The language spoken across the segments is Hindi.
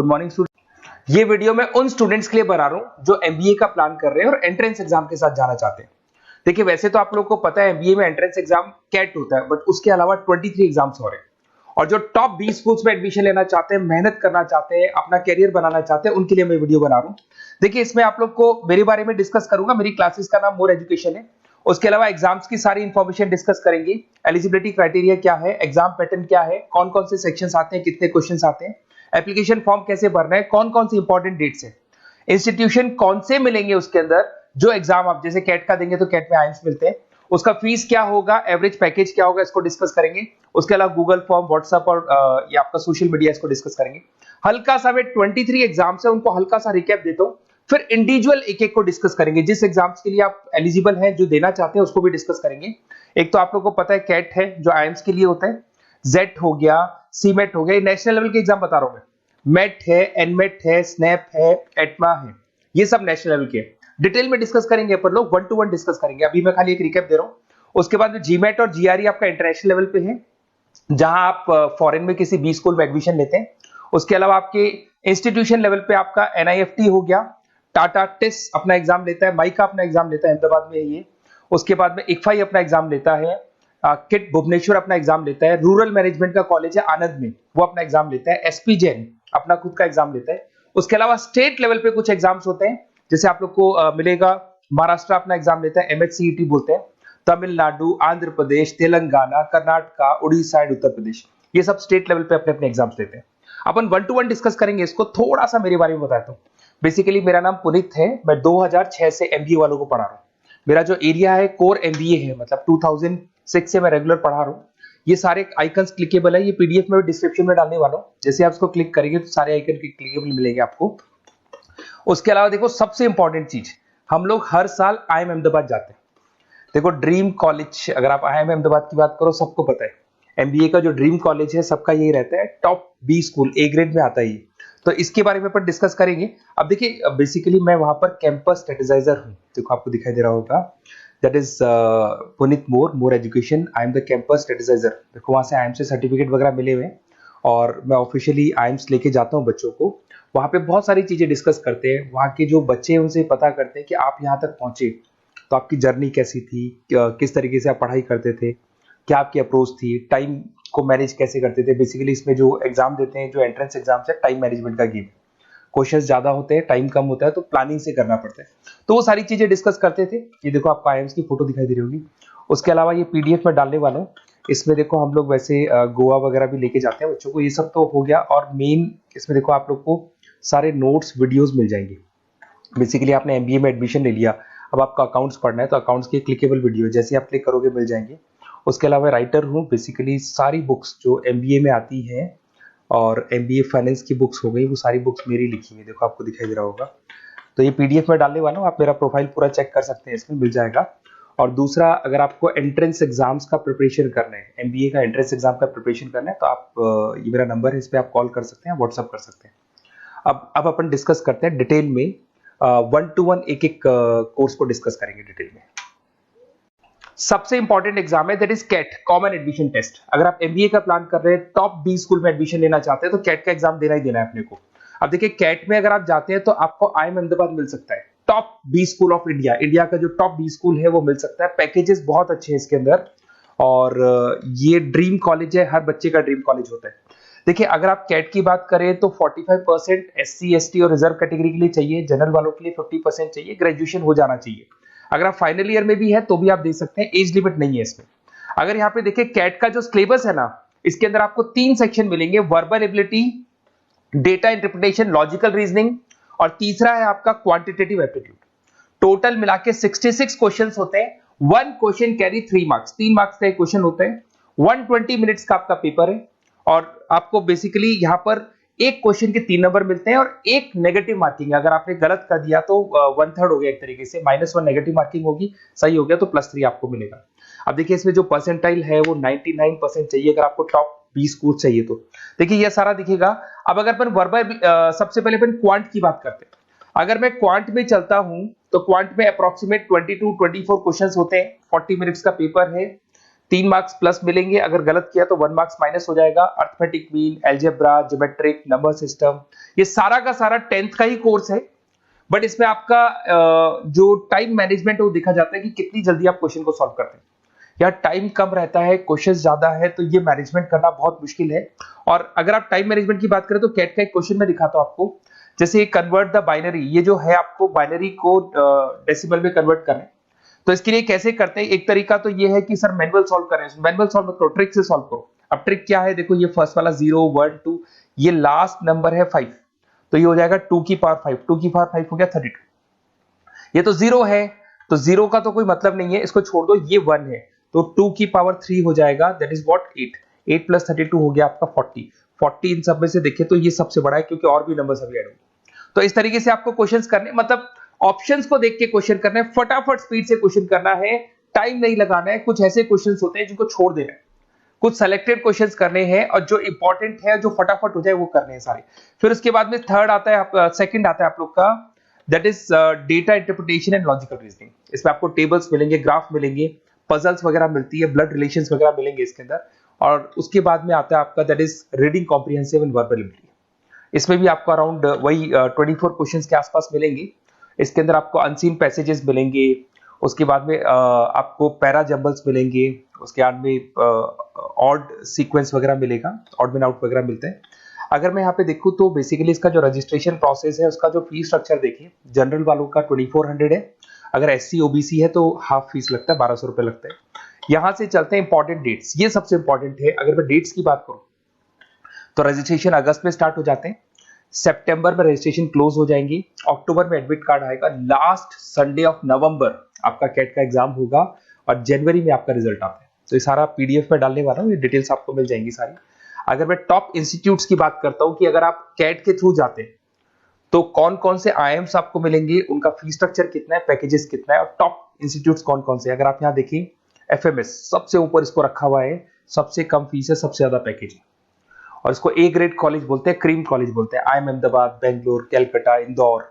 Good morning student. ये वीडियो मैं उन स्टूडेंट्स के लिए बना रहा हूं जो एमबीए का प्लान कर रहे हैं और एंट्रेंस एग्जाम के साथ जाना चाहते हैं। देखिए वैसे तो आप लोगों को पता है एमबीए में एंट्रेंस एग्जाम कैट होता है, बट उसके अलावा 23 एग्जाम्स और हैं। और जो टॉप 20 स्कूल्स में एडमिशन लेना चाहते हैं, मेहनत करना चाहते हैं, अपना कैरियर बनाना चाहते हैं, उनके लिए मैं वीडियो बना रहा हूं। देखिए इसमें आप लोग को मेरे बारे में डिस्कस करूंगा। मेरी क्लासेस का नाम मोर एजुकेशन है। उसके अलावा एग्जाम्स की सारी इंफॉर्मेशन डिस्कस करेंगे। एलिजिबिलिटी क्राइटेरिया क्या है, एग्जाम पैटर्न क्या है, कौन कौन से सेक्शंस आते हैं, कितने क्वेश्चंस आते हैं, एप्लीकेशन फॉर्म कैसे भरना है, कौन कौन सी इंपॉर्टेंट डेट्स है, इंस्टीट्यूशन कौन से मिलेंगे उसके अंदर, जो एग्जाम आप जैसे कैट का देंगे तो कैट में आइम्स मिलते हैं, उसका फीस क्या होगा, एवरेज पैकेज क्या होगा, इसको डिस्कस करेंगे। उसके अलावा गूगल फॉर्म, व्हाट्सएप और ये आपका सोशल मीडिया, इसको डिस्कस करेंगे। हल्का सा मैं 23 एग्जाम्स है उनको हल्का सा रिकैप देता हूं, फिर इंडिविजुअल एक एक को डिस्कस करेंगे। जिस एग्जाम्स के लिए आप एलिजिबल हैं, जो देना चाहते हैं, उसको भी डिस्कस करेंगे। एक तो आप लोगों को पता है कैट है जो आईएम्स के लिए होता है, जेट हो गया, सीमेट हो गया, नेशनल लेवल के एग्जाम बता रहा हूं मैं। मेट है, एनमेट है, स्नैप है, एटमा है, ये सब नेशनल लेवल के। डिटेल में डिस्कस करेंगे अपन लोग, 1 to 1 डिस्कस करेंगे। अभी मैं खाली एक रिकैप दे रहा हूं। उसके बाद में जीमेट और जीआरई आपका इंटरनेशनल लेवल पे है, जहां आप फॉरेन में किसी बी स्कूल में एडमिशन लेते हैं। उसके अलावा आपके इंस्टीट्यूशन लेवल पे आपका एनआईएफटी हो गया, टाटा टेस्ट अपना एग्जाम लेता है, माइका अपना एग्जाम लेता है अहमदाबाद में ये। उसके बाद में इक्फाई अपना एग्जाम लेता है, किट भुवनेश्वर अपना एग्जाम लेता है, रूरल मैनेजमेंट का कॉलेज है आनंद में, वो अपना एग्जाम लेता है, एसपी जैन अपना खुद का एग्जाम लेता है। उसके अलावा स्टेट लेवल पे कुछ एग्जाम्स होते हैं, जैसे आप लोग को मिलेगा महाराष्ट्र अपना एग्जाम लेता है, एमएचसीईटी बोलते हैं, तमिलनाडु, आंध्र प्रदेश, तेलंगाना, कर्नाटका, उड़ीसा एंड उत्तर प्रदेश, ये सब स्टेट लेवल पे अपने अपने एग्जाम्स लेते हैं। अपन 1 to 1 डिस्कस करेंगे। इसको थोड़ा सा मेरे बारे में बताता हूँ। बेसिकली मेरा नाम पुनीत है, मैं 2006 से एमबीए वालों को पढ़ा रहा हूँ। मेरा जो एरिया है कोर एमबीए है, मतलब 2006 से मैं रेगुलर पढ़ा रहा हूँ। ये सारे आइकन्स क्लिकेबल है, ये पीडीएफ में डिस्क्रिप्शन में डालने वाला हूँ। जैसे आप इसको क्लिक करेंगे तो सारे आइकन क्लिकेबल मिलेंगे आपको। उसके अलावा देखो सबसे इंपॉर्टेंट चीज, हम लोग हर साल आईएम अहमदाबाद जाते हैं। देखो ड्रीम कॉलेज, अगर आप आईएम अहमदाबाद की बात करो, सबको पता है एमबीए का जो ड्रीम कॉलेज है सबका यही रहता है, top B school, A grade में आता है ये। तो इसके बारे में अपन डिस्कस करेंगे। अब देखिए बेसिकली मैं वहां पर कैंपस स्ट्रेटेजाइजर हूँ, देखो आपको दिखाई दे रहा होगा, that is Puneet More education, I am the campus strategizer. देखो वहां से आईएम से सर्टिफिकेट वगैरह मिले हुए हैं और मैं ऑफिशियली आईएम्स लेके जाता हूँ बच्चों को। वहां पे बहुत सारी चीजें डिस्कस करते हैं, वहां के जो बच्चे हैं उनसे पता करते हैं कि आप यहाँ तक पहुंचे तो आपकी जर्नी कैसी थी, किस तरीके से आप पढ़ाई करते थे, क्या आपकी अप्रोच थी, टाइम को मैनेज कैसे करते थे। बेसिकली इसमें जो एग्जाम देते हैं, जो एंट्रेंस एग्जाम है, टाइम मैनेजमेंट का गेम, क्वेश्चंस ज्यादा होते हैं, टाइम कम होता है, तो प्लानिंग से करना पड़ता है। तो वो सारी चीजें डिस्कस करते थे। ये देखो आपको आईएम्स की फोटो दिखाई दे रही होगी। उसके अलावा ये पीडीएफ में डालने वाला हूँ। इसमें देखो हम लोग वैसे गोवा वगैरह भी लेके जाते हैं बच्चों को, ये सब तो हो गया। और मेन इसमें देखो आप लोग को सारे नोट्स वीडियोस मिल जाएंगे। बेसिकली आपने एमबीए में एडमिशन ले लिया, अब आपका अकाउंट्स पढ़ना है तो अकाउंट्स की क्लिकेबल वीडियो जैसे आप क्लिक करोगे मिल जाएंगे। उसके अलावा राइटर हूँ, बेसिकली सारी बुक्स जो एमबीए में आती हैं और एमबीए फाइनेंस की बुक्स हो गई, वो सारी बुक्स मेरी लिखी हुई, देखो आपको दिखाई दे रहा होगा। तो ये पीडीएफ में डालने वाला हूँ, आप मेरा प्रोफाइल पूरा चेक कर सकते हैं, इसमें मिल जाएगा। और दूसरा, अगर आपको एंट्रेंस एग्जाम्स का प्रिपरेशन करना है, एमबीए का एंट्रेंस एग्जाम का प्रिपरेशन करना है, तो आप ये मेरा नंबर है, इस पर आप कॉल कर सकते हैं, व्हाट्सअप कर सकते हैं। अब अपन डिस्कस करते हैं डिटेल में, 1 to 1 एक एक कोर्स को डिस्कस करेंगे डिटेल में। सबसे इंपॉर्टेंट एग्जाम है that is CAT, common admission test. अगर आप एमबीए का प्लान कर रहे हैं, टॉप बी स्कूल में एडमिशन लेना चाहते हैं, तो कैट का एग्जाम देना ही देना है अपने को। अब देखिए कैट में अगर आप जाते हैं तो आपको आईएम अहमदाबाद मिल सकता है, top B school of India, India का जो टॉप बी स्कूल है वो मिल सकता है। पैकेजेस बहुत अच्छे हैं इसके अंदर, और ये ड्रीम कॉलेज है, हर बच्चे का ड्रीम कॉलेज होता है। देखिए अगर आप कैट की बात करें तो 45% एससी एसटी और रिजर्व कैटेगरी के लिए चाहिए, जनरल वालों के लिए 50% चाहिए, ग्रेजुएशन हो जाना चाहिए। अगर आप फाइनल ईयर में भी है तो भी आप दे सकते हैं, एज लिमिट नहीं है इसमें। अगर यहाँ पे देखिए कैट का जो सिलेबस है ना, इसके अंदर आपको 3 सेक्शन मिलेंगे, verbal ability, data interpretation, logical reasoning, और तीसरा है आपका क्वांटिटेटिव एप्टीट्यूड। टोटल मिला के 66 क्वेश्चंस होते हैं। 1 क्वेश्चन कैरी 3 मार्क्स, 3 मार्क्स का एक क्वेश्चन होता है। 120 मिनट्स का आपका पेपर है, और आपको बेसिकली यहाँ पर एक क्वेश्चन के 3 नंबर मिलते हैं और एक नेगेटिव मार्किंग है। अगर आपने गलत कर दिया तो 1/3 हो गया एक तरीके से, -1 नेगेटिव मार्किंग होगी, सही हो गया तो +3 आपको मिलेगा। अब देखिए इसमें जो परसेंटाइल है वो 99% चाहिए अगर आपको टॉप 20 स्कोर चाहिए तो। देखिए ये सारा दिखेगा। अब अगर अपन वर्बल, सबसे पहले अपन क्वांट की बात करते हैं। अगर मैं क्वांट में चलता हूं तो क्वांट में अप्रोक्सीमेट 22-24 क्वेश्चंस होते हैं, 40 मिनट्स का पेपर है, 3 मार्क्स प्लस मिलेंगे, अगर गलत किया तो 1 मार्क्स माइनस हो जाएगा। Arithmetic mean, algebra, geometric, number system, ये सारा का सारा 10th का ही कोर्स है, बट इसमें आपका जो टाइम मैनेजमेंट है वो देखा जाता है कि कितनी जल्दी आप क्वेश्चन को सॉल्व करते हैं। या टाइम कम रहता है, क्वेश्चन ज्यादा है, तो ये मैनेजमेंट करना बहुत मुश्किल है। और अगर आप टाइम मैनेजमेंट की बात करें तो कैट का एक क्वेश्चन मैं दिखाता हूं आपको। जैसे कन्वर्ट द बाइनरी, ये जो है आपको बाइनरी को डेसिमल में कन्वर्ट करना है, तो इसके लिए कैसे करते हैं? एक तरीका तो ये है कि सर मैनुअल सॉल्व करें, मैनुअल सॉल्व करो, ट्रिक से सॉल्व करो। अब ट्रिक क्या है? देखो, ये फर्स्ट वाला 0 1 2, ये लास्ट नंबर है 5, तो ये हो जाएगा 2 की पावर 5, 2 की पावर 5 हो गया 32। ये तो 0 है, तो 0 का तो कोई मतलब नहीं है, इसको छोड़ दो। ये 1 है, तो 2 की पावर 3 हो जाएगा, दैट इज व्हाट 8। 8 प्लस 32 हो गया आपका 40। 40 इन सब में से देखें तो ये सबसे बड़ा है, क्योंकि और भी नंबर अभी ऐड होंगे। तो इस तरीके से आपको क्वेश्चंस करने, मतलब ऑप्शंस को देख के क्वेश्चन करना है, फटाफट स्पीड से क्वेश्चन करना है, टाइम नहीं लगाना है। कुछ ऐसे क्वेश्चंस होते हैं जिनको छोड़ देना है, कुछ सेलेक्टेड क्वेश्चंस करने हैं, और जो इंपॉर्टेंट है, जो फटाफट हो जाए, वो करने हैं सारे। फिर उसके बाद में थर्ड आता है, सेकंड आता है आप लोग का, that is data interpretation and logical reasoning. इसमें आपको टेबल्स मिलेंगे, ग्राफ मिलेंगे, पजल्स वगैरह मिलती है, ब्लड रिलेशंस वगैरह मिलेंगे इसके अंदर। और उसके बाद में आता है आपका that is reading comprehensive and verbal ability. इसमें भी आपको अराउंड वही 24 क्वेश्चंस के आसपास मिलेंगे। इसके अंदर आपको अनसीन पैसेजेस मिलेंगे, उसके बाद में आपको पैरा जंबल्स मिलेंगे, उसके बाद में ऑड सीक्वेंस वगैरह मिलेगा, ऑड मैन आउट वगैरह मिलते हैं। अगर मैं यहाँ पे देखूँ तो बेसिकली इसका जो रजिस्ट्रेशन प्रोसेस है, उसका जो फीस स्ट्रक्चर देखिए, जनरल वालों का 2400 है, अगर SC OBC है तो हाफ फीस लगता है, 1200 रुपए लगता है। यहाँ से चलते हैं इंपॉर्टेंट डेट्स, ये सबसे इंपॉर्टेंट है। अगर मैं डेट्स की बात करूँ तो रजिस्ट्रेशन अगस्त में स्टार्ट हो जाते हैं, सितंबर में रजिस्ट्रेशन क्लोज हो जाएंगी, अक्टूबर में एडमिट कार्ड आएगा, लास्ट संडे ऑफ नवंबर आपका कैट का एग्जाम होगा, और जनवरी में आपका रिजल्ट आता है। तो ये सारा PDF में डालने वाला हूँ, ये डिटेल्स आपको मिल जाएंगी सारी। अगर मैं टॉप इंस्टीट्यूट्स की बात करता हूँ कि अगर आप कैट के थ्रू जाते हैं तो कौन कौन से IIMs आपको मिलेंगे, उनका फीस स्ट्रक्चर कितना है, पैकेजेस कितना है, और टॉप इंस्टीट्यूट्स कौन कौन से। अगर आप यहाँ देखिए, FMS सबसे ऊपर इसको रखा हुआ है, सबसे कम फीस है, सबसे ज्यादा पैकेज है, और इसको A ग्रेड कॉलेज बोलते हैं, क्रीम कॉलेज बोलते हैं। IIM अहमदाबाद, बेंगलोर, कैलकाटा, इंदौर,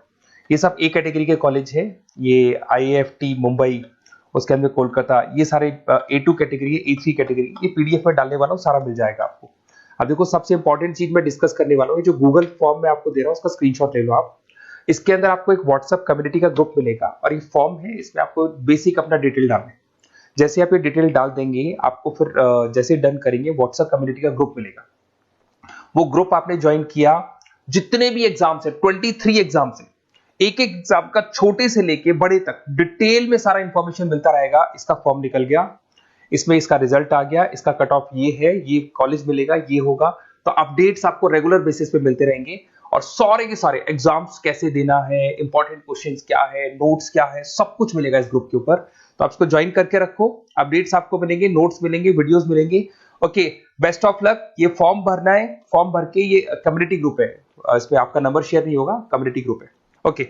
ये सब A कैटेगरी के कॉलेज है। ये IIFT मुंबई, उसके अंदर कोलकाता, ये सारे A2 कैटेगरी है, A3 कैटेगरी। ये PDF में डालने वाला हूँ, सारा मिल जाएगा आपको। अब देखो, सबसे इंपॉर्टेंट चीज मैं डिस्कस करने वाला हूँ, जो गूगल फॉर्म में आपको दे रहा हूँ, उसका स्क्रीनशॉट ले लो आप। इसके अंदर आपको एक व्हाट्सएप कम्युनिटी का ग्रुप मिलेगा, और ये फॉर्म है, इसमें आपको बेसिक अपना डिटेल डालना है। जैसे आप ये डिटेल डाल देंगे, आपको फिर जैसे डन करेंगे, व्हाट्सएप कम्युनिटी का ग्रुप मिलेगा। वो ग्रुप आपने ज्वाइन किया, जितने भी एग्जाम्स है, 23 एग्जाम्स है, एक एक एग्जाम का छोटे से लेके बड़े तक डिटेल में सारा इंफॉर्मेशन मिलता रहेगा। इसका फॉर्म निकल गया, इसमें इसका रिजल्ट आ गया, इसका कट ऑफ ये है, ये कॉलेज मिलेगा, ये होगा। तो अपडेट्स आपको रेगुलर बेसिस पे मिलते रहेंगे, और सारे के सारे एग्जाम्स कैसे देना है, इंपॉर्टेंट क्वेश्चंस क्या है, नोट्स क्या है, सब कुछ मिलेगा इस ग्रुप के ऊपर। तो आप इसको ज्वाइन करके रखो, अपडेट्स आपको मिलेंगे, नोट्स मिलेंगे, वीडियोस मिलेंगे। Okay, best of luck. ये फॉर्म भरना है, फॉर्म भर के, ये कम्युनिटी ग्रुप है, इस पे आपका नंबर शेयर नहीं होगा, कम्युनिटी ग्रुप है। ओके।